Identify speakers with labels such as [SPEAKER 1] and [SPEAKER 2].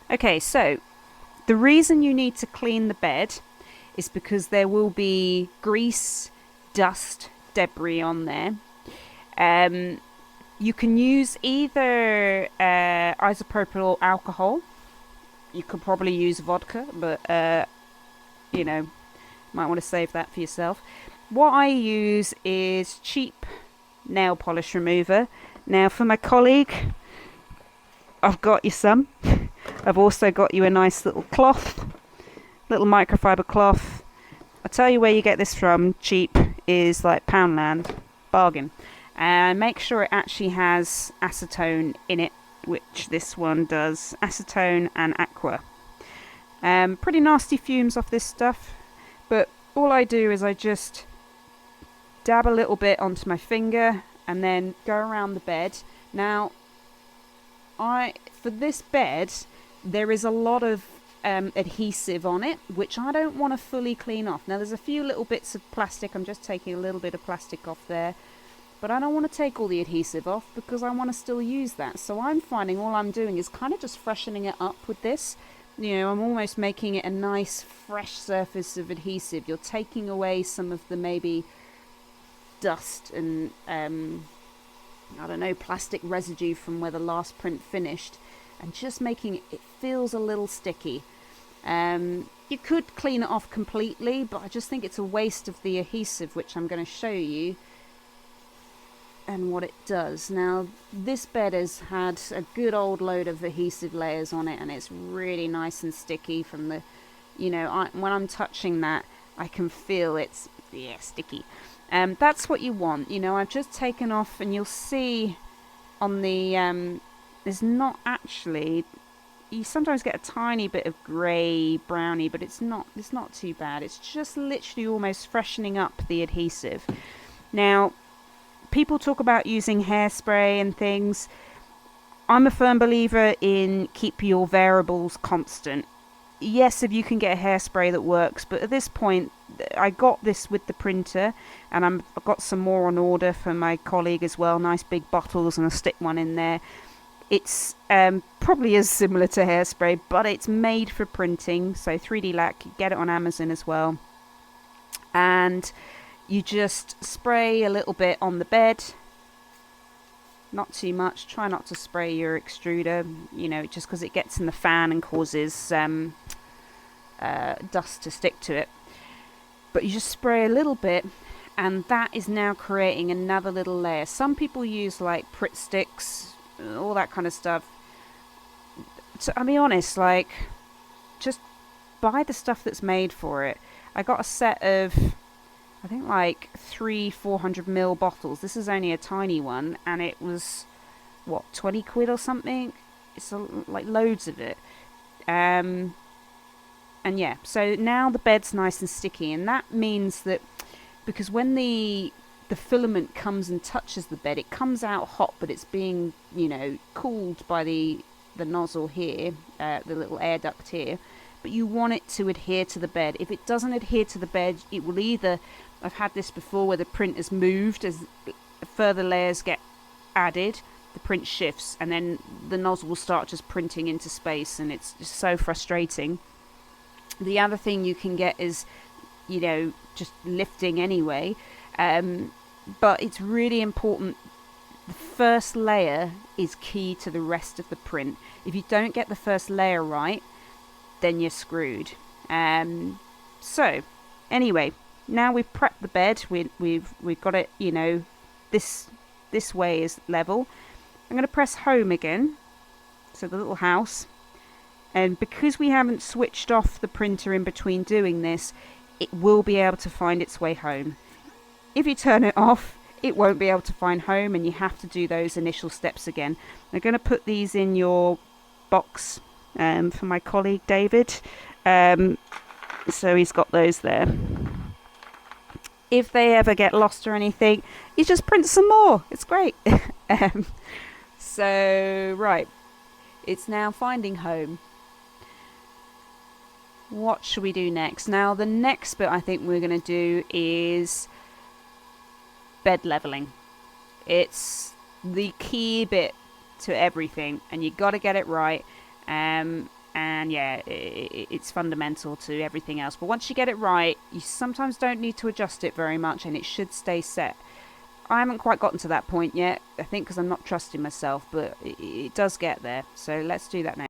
[SPEAKER 1] Okay, so the reason you need to clean the bed is because there will be grease, dust, debris on there. Um, you can use either isopropyl alcohol. You could probably use vodka, but you know, might want to save that for yourself. What I use is cheap nail polish remover. Now, for my colleague, I've got you some. I've also got you a nice little cloth, little microfiber cloth. I'll tell you where you get this from. Cheap is like Poundland, bargain. And make sure it actually has acetone in it, which this one does. Acetone and aqua. Pretty nasty fumes off this stuff, but all I do is I just dab a little bit onto my finger and then go around the bed. Now, for this bed, there is a lot of adhesive on it, which I don't want to fully clean off. Now, there's a few little bits of plastic. I'm just taking a little bit of plastic off there, but I don't want to take all the adhesive off because I want to still use that. So I'm finding all I'm doing is kind of just freshening it up with this. I'm almost making it a nice fresh surface of adhesive. You're taking away some of the maybe dust and I don't know, plastic residue from where the last print finished, and just making it feels a little sticky. You could clean it off completely, but I just think it's a waste of the adhesive, which I'm going to show you and what it does. Now, this bed has had a good old load of adhesive layers on it, and it's really nice and sticky from the, when I'm touching that, I can feel it's, sticky. That's what you want. I've just taken off, and you'll see on the, there's not actually, you sometimes get a tiny bit of grey brownie, but it's not too bad. It's just literally almost freshening up the adhesive. Now, people talk about using hairspray and things. I'm a firm believer in keep your variables constant. Yes, if you can get a hairspray that works, but at this point, I got this with the printer, and I've got some more on order for my colleague as well. Nice big bottles, and I'll stick one in there. It's probably as similar to hairspray, but it's made for printing. So 3D lac, you get it on Amazon as well. And you just spray a little bit on the bed. Not too much. Try not to spray your extruder, just because it gets in the fan and causes dust to stick to it. But you just spray a little bit, and that is now creating another little layer. Some people use like Pritt sticks, all that kind of stuff. So I'll be honest, just buy the stuff that's made for it. I got a set of, I think, like 400ml bottles. This is only a tiny one, and it was 20 quid or something. It's like loads of it. And yeah, so now the bed's nice and sticky, and that means that because when the filament comes and touches the bed, it comes out hot, but it's being cooled by the nozzle here, the little air duct here. But you want it to adhere to the bed. If it doesn't adhere to the bed, it will either, I've had this before where the print has moved as further layers get added, the print shifts, and then the nozzle will start just printing into space, and it's just so frustrating. The other thing you can get is, just lifting anyway, but it's really important. The first layer is key to the rest of the print. If you don't get the first layer right, then you're screwed. So, anyway, now we've prepped the bed. We've got it. This way is level. I'm going to press home again. So the little house. And because we haven't switched off the printer in between doing this, it will be able to find its way home. If you turn it off, it won't be able to find home, and you have to do those initial steps again. I'm going to put these in your box for my colleague David. So he's got those there. If they ever get lost or anything, you just print some more. It's great. So, right. It's now finding home. What should we do next? Now, the next bit I think we're going to do is bed leveling. It's the key bit to everything, and you got to get it right. And and yeah, it's fundamental to everything else. But once you get it right, you sometimes don't need to adjust it very much, and it should stay set. I haven't quite gotten to that point yet, I think, because I'm not trusting myself, but it does get there. So let's do that now.